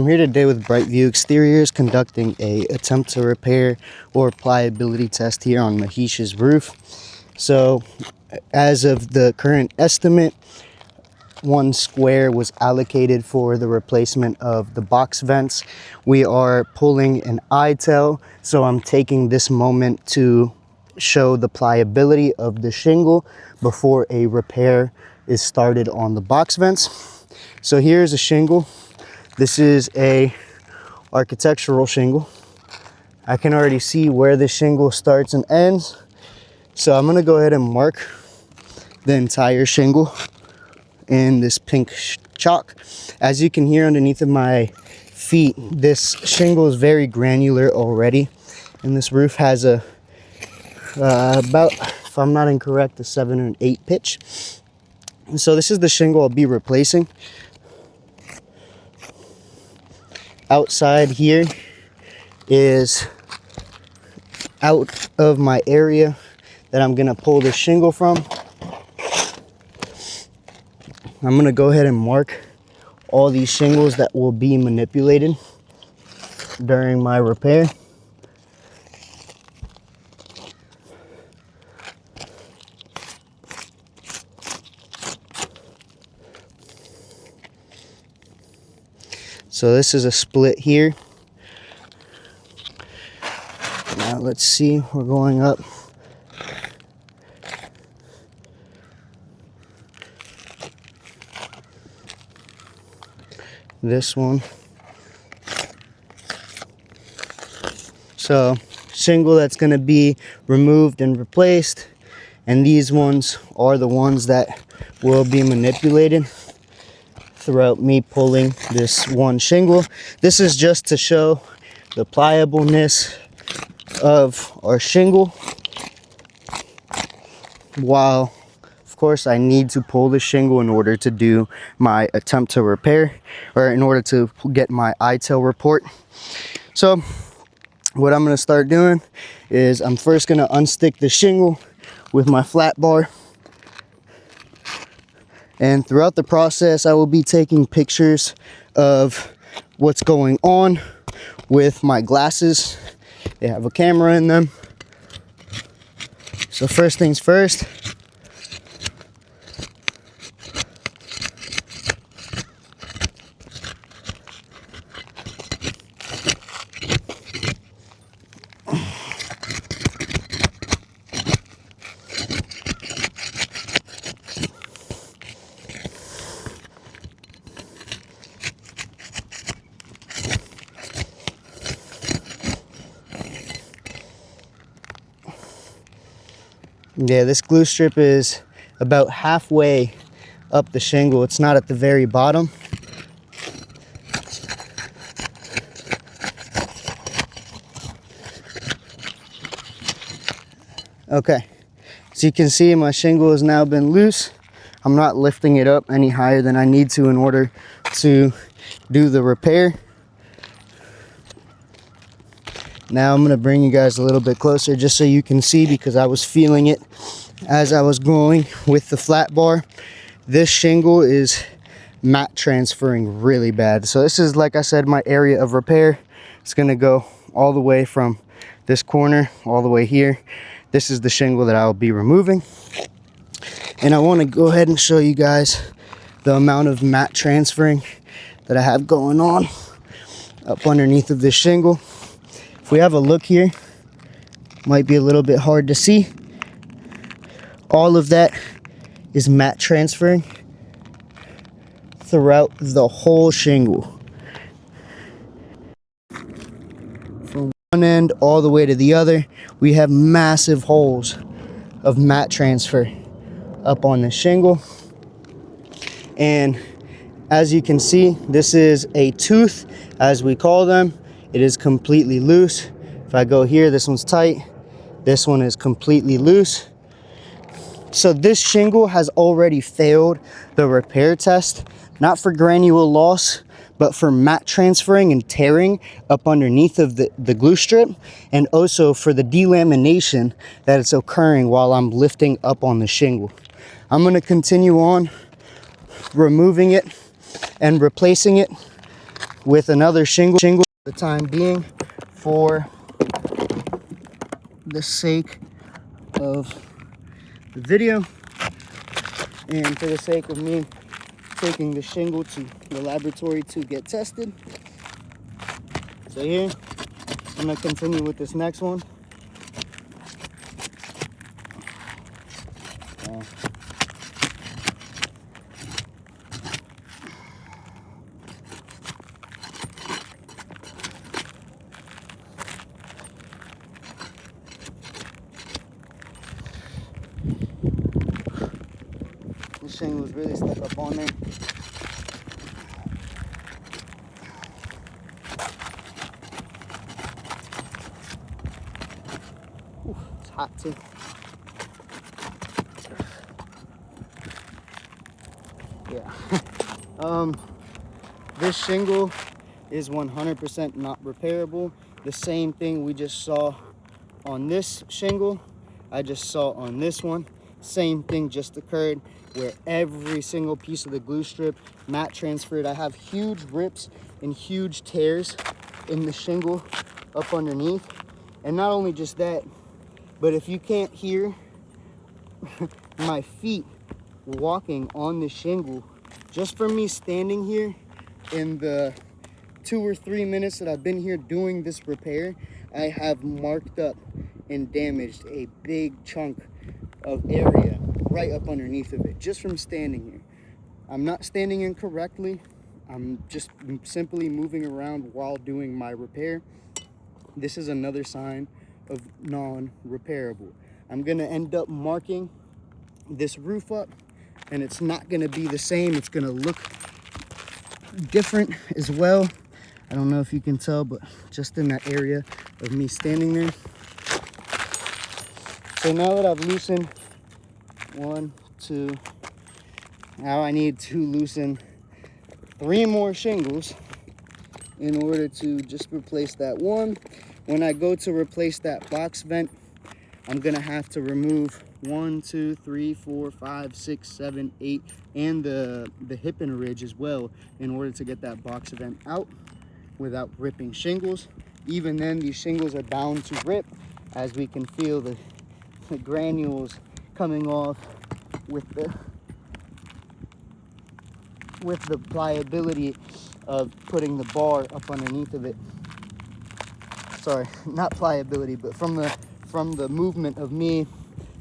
I'm here today with Brightview Exteriors conducting a attempt to repair or pliability test here on Mahesh's roof. So as of the current estimate, 1 square was allocated for the replacement of the box vents. We are pulling an I-tail, so I'm taking this moment to show the pliability of the shingle before a repair is started on the box vents. So here's a shingle. This is a architectural shingle. I can already see where the shingle starts and ends. So I'm gonna go ahead and mark the entire shingle in this pink chalk. As you can hear underneath of my feet, this shingle is very granular already. And this roof has a, about, if I'm not incorrect, a 7 or an 8 pitch. So this is the shingle I'll be replacing. Outside here is out of my area that I'm gonna pull the shingle from. I'm gonna go ahead and mark all these shingles that will be manipulated during my repair. So this is a split here. Now let's see, we're going up. This one. So shingle that's going to be removed and replaced, and these ones are the ones that will be manipulated throughout me pulling this one shingle. This is just to show the pliableness of our shingle, while of course I need to pull the shingle in order to do my attempt to repair, or in order to get my I-tail report. So what I'm going to start doing is I'm first going to unstick the shingle with my flat bar. And throughout the process, I will be taking pictures of what's going on with my glasses. They have a camera in them. So first things first, yeah, this glue strip is about halfway up the shingle. It's not at the very bottom. Okay, so you can see my shingle has now been loose. I'm not lifting it up any higher than I need to in order to do the repair. Now I'm going to bring you guys a little bit closer just so you can see, because I was feeling it as I was going with the flat bar. This shingle is mat transferring really bad. So this is, like I said, my area of repair. It's going to go all the way from this corner all the way here. This is the shingle that I'll be removing. And I want to go ahead and show you guys the amount of mat transferring that I have going on up underneath of this shingle. If we have a look here, might be a little bit hard to see. All of that is mat transferring throughout the whole shingle. From one end all the way to the other, we have massive holes of mat transfer up on the shingle. And as you can see, this is a tooth, as we call them. It is completely loose. If I go here, this one's tight. This one is completely loose. So this shingle has already failed the repair test, not for granule loss, but for mat transferring and tearing up underneath of the glue strip, and also for the delamination that is occurring while I'm lifting up on the shingle. I'm going to continue on removing it and replacing it with another shingle for the time being, for the sake of the video and for the sake of me taking the shingle to the laboratory to get tested. So here, I'm gonna continue with this next one. This shingle was really stuck up on there. Ooh, it's hot too. Yeah. This shingle is 100% not repairable. The same thing we just saw on this shingle, I just saw on this one. Same thing just occurred, where every single piece of the glue strip mat transferred. I have huge rips and huge tears in the shingle up underneath. And not only just that, but if you can't hear my feet walking on the shingle, just from me standing here in the 2 or 3 minutes that I've been here doing this repair, I have marked up and damaged a big chunk of area right up underneath of it, just from standing here. I'm not standing incorrectly. I'm just simply moving around while doing my repair. This is another sign of non-repairable. I'm gonna end up marking this roof up, and it's not gonna be the same. It's gonna look different as well. I don't know if you can tell, but just in that area of me standing there. So now that I've loosened 1, 2, now I need to loosen 3 more shingles in order to just replace that one. When I go to replace that box vent, I'm gonna have to remove 1, 2, 3, 4, 5, 6, 7, 8, and the hip and ridge as well, in order to get that box vent out without ripping shingles. Even then, these shingles are bound to rip, as we can feel the granules coming off with the pliability of putting the bar up underneath of it. Sorry, not pliability, but from the movement of me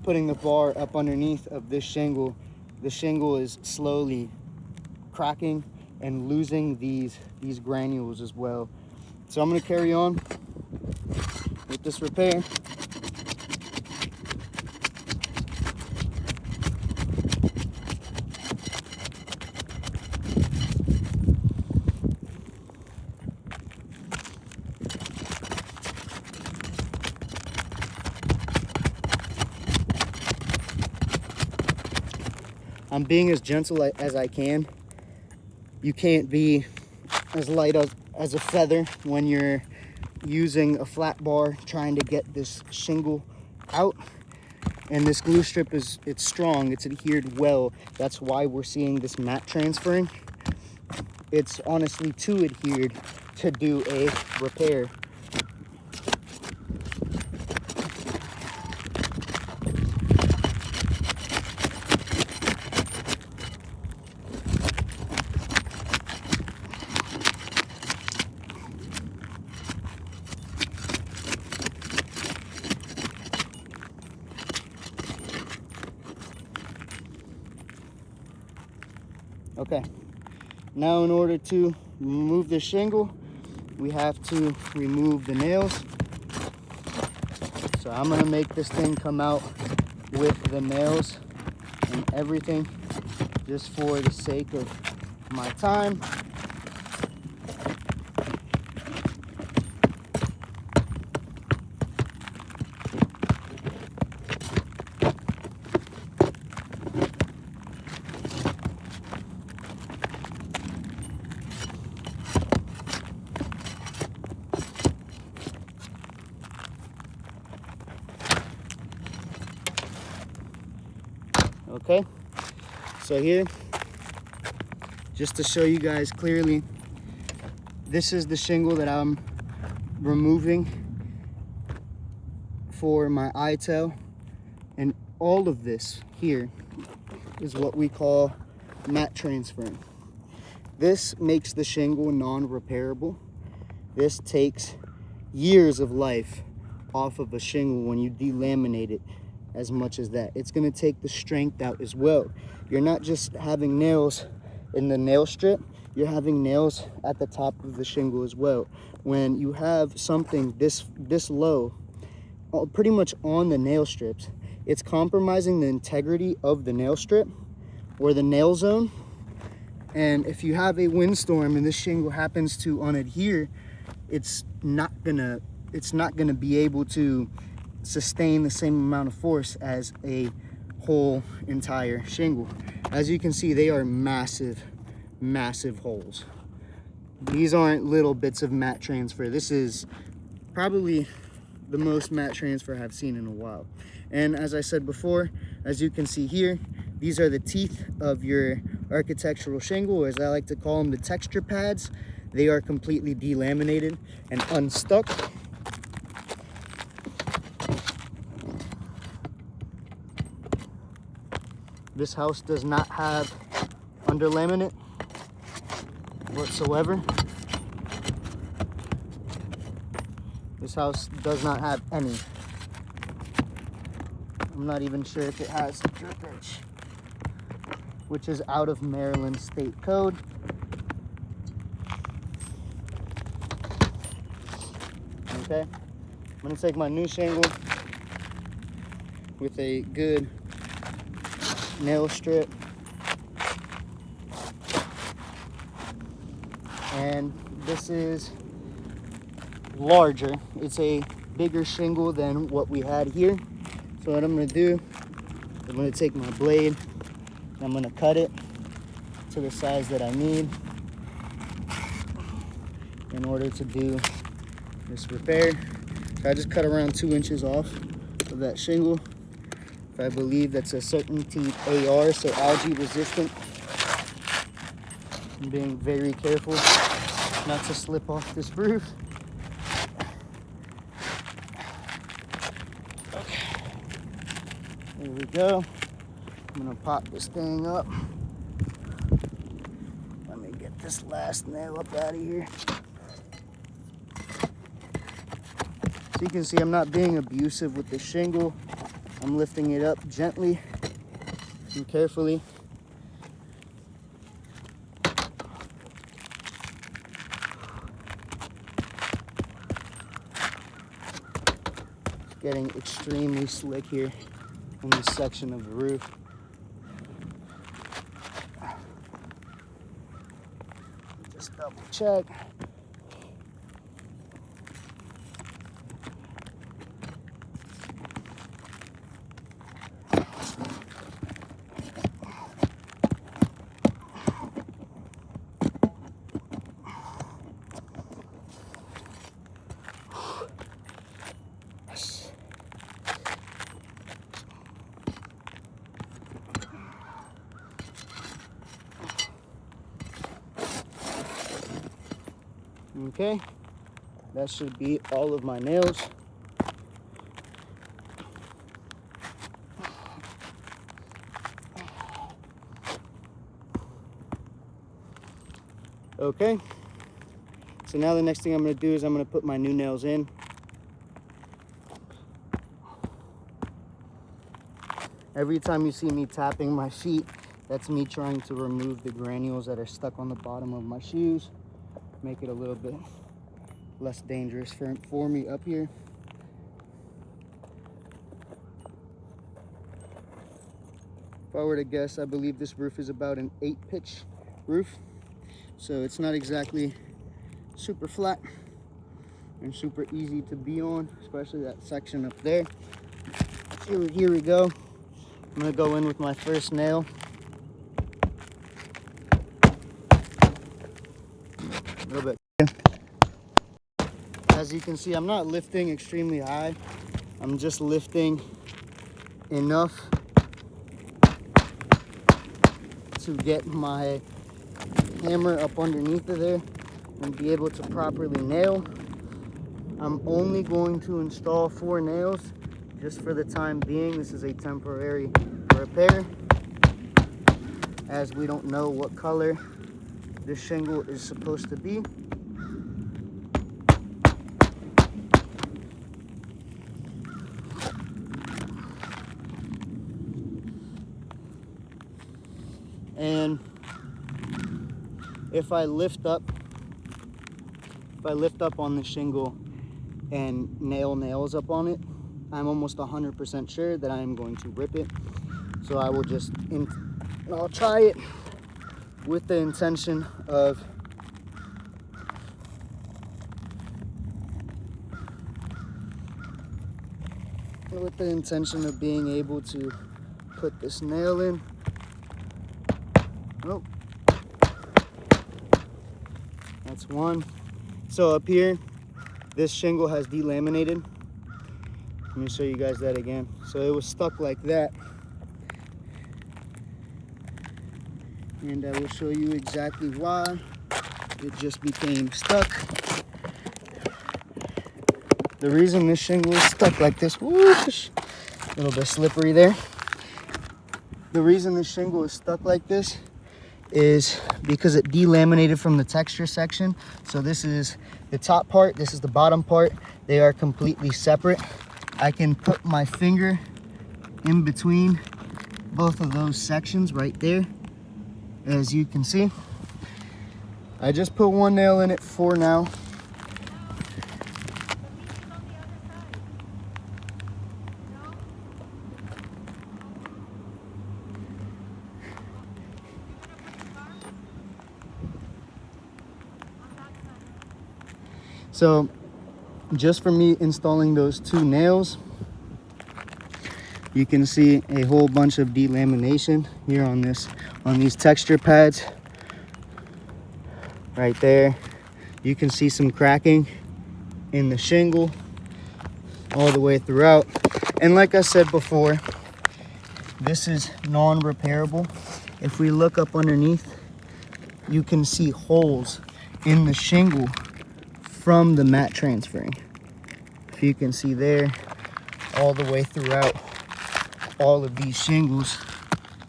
putting the bar up underneath of this shingle, the shingle is slowly cracking and losing these granules as well. So I'm going to carry on with this repair. I'm being as gentle as I can. You can't be as light as a feather when you're using a flat bar trying to get this shingle out. And this glue strip it's strong, it's adhered well. That's why we're seeing this mat transferring. It's honestly too adhered to do a repair. Okay, now in order to remove the shingle, we have to remove the nails. So I'm gonna make this thing come out with the nails and everything, just for the sake of my time. Okay, so here, just to show you guys clearly, This is the shingle that I'm removing for my eye-tail, and all of this here is what we call mat transferring. This makes the shingle non-repairable. This takes years of life off of a shingle when you delaminate it as much as that. It's going to take the strength out as well. You're not just having nails in the nail strip, you're having nails at the top of the shingle as well. When you have something this low, pretty much on the nail strips, it's compromising the integrity of the nail strip or the nail zone. And if you have a windstorm and this shingle happens to unadhere, it's not gonna be able to sustain the same amount of force as a whole entire shingle. As you can see, they are massive holes. These aren't little bits of mat transfer. This is probably the most mat transfer I've seen in a while. And as I said before, as you can see here, these are the teeth of your architectural shingle, or as I like to call them, the texture pads. They are completely delaminated and unstuck. This house does not have under laminate whatsoever. This house does not have any. I'm not even sure if it has drip edge, which is out of Maryland state code. Okay, I'm gonna take my new shingle with a good nail strip, and this is larger. It's a bigger shingle than what we had here. So what I'm gonna do, I'm gonna take my blade, and I'm gonna cut it to the size that I need in order to do this repair. So I just cut around 2 inches off of that shingle. If I believe that's a certainty AR, so algae resistant. I'm being very careful not to slip off this roof. Okay, there we go. I'm gonna pop this thing up. Let me get this last nail up out of here. So you can see I'm not being abusive with the shingle. I'm lifting it up gently and carefully. It's getting extremely slick here in this section of the roof. Just double check. Okay, that should be all of my nails. Okay, so now the next thing I'm going to do is I'm going to put my new nails in. Every time you see me tapping my feet, that's me trying to remove the granules that are stuck on the bottom of my shoes. Make it a little bit less dangerous for me up here. If I were to guess, I believe this roof is about an 8-pitch roof. So it's not exactly super flat and super easy to be on, especially that section up there. Here we go. I'm gonna go in with my first nail. A little bit. As you can see, I'm not lifting extremely high. I'm just lifting enough to get my hammer up underneath of there and be able to properly nail. I'm only going to install 4 nails just for the time being. This is a temporary repair, as we don't know what color this shingle is supposed to be. And if I lift up on the shingle and nail nails up on it, I'm almost 100% sure that I am going to rip it. So I will I'll try it with the intention of being able to put this nail in. Oh, that's one. So up here, this shingle has delaminated. Let me show you guys that again. So it was stuck like that. And I will show you exactly why it just became stuck. The reason this shingle is stuck like this, whoosh, a little bit slippery there. The reason this shingle is stuck like this is because it delaminated from the texture section. So this is the top part, this is the bottom part. They are completely separate. I can put my finger in between both of those sections right there. As you can see, I just put 1 nail in it for now. So just for me installing those 2 nails, you can see a whole bunch of delamination here on these texture pads right there. You can see some cracking in the shingle all the way throughout. And like I said before, this is non-repairable. If we look up underneath, you can see holes in the shingle from the mat transferring. If you can see there, all the way throughout all of these shingles,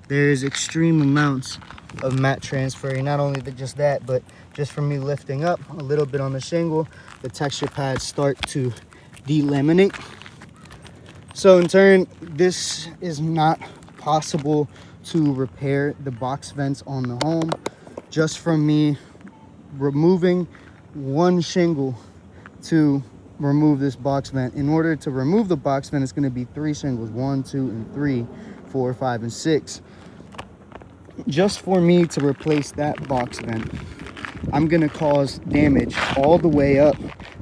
there's extreme amounts of mat transferring. Not only just that, but just from me lifting up a little bit on the shingle, the texture pads start to delaminate. So in turn, this is not possible to repair the box vents on the home. Just from me removing 1 shingle to remove this box vent. In order to remove the box vent, it's going to be 3 shingles, 1, 2, and 3, 4, 5, and 6. Just for me to replace that box vent, I'm going to cause damage all the way up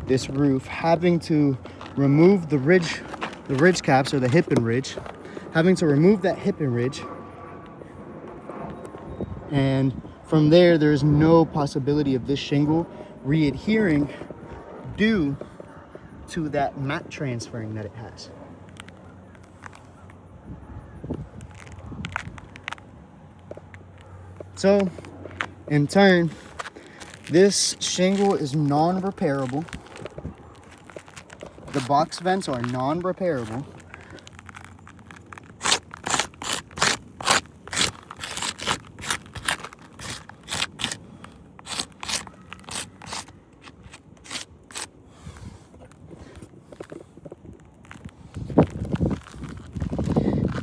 this roof, having to remove the ridge caps, or the hip and ridge, having to remove that hip and ridge. And from there's no possibility of this shingle readhering due to that mat transferring that it has. So in turn, this shingle is non-repairable. The box vents are non-repairable.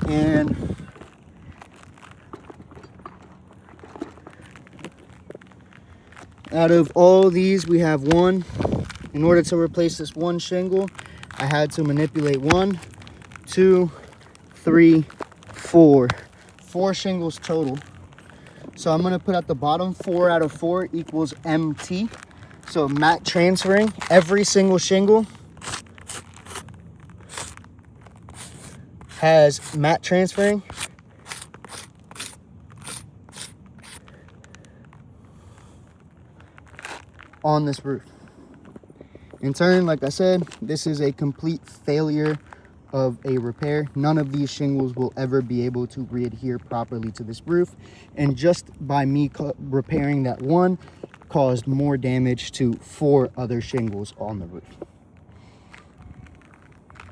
And out of all these, we have 1. In order to replace this 1 shingle, I had to manipulate 1, 2, 3, 4. 4 shingles total. So I'm going to put at the bottom 4 out of 4 equals MT. So mat transferring, every single shingle has mat transferring. On this roof. In turn, like I said, this is a complete failure of a repair. None of these shingles will ever be able to readhere properly to this roof. And just by me repairing that 1 caused more damage to 4 other shingles on the roof.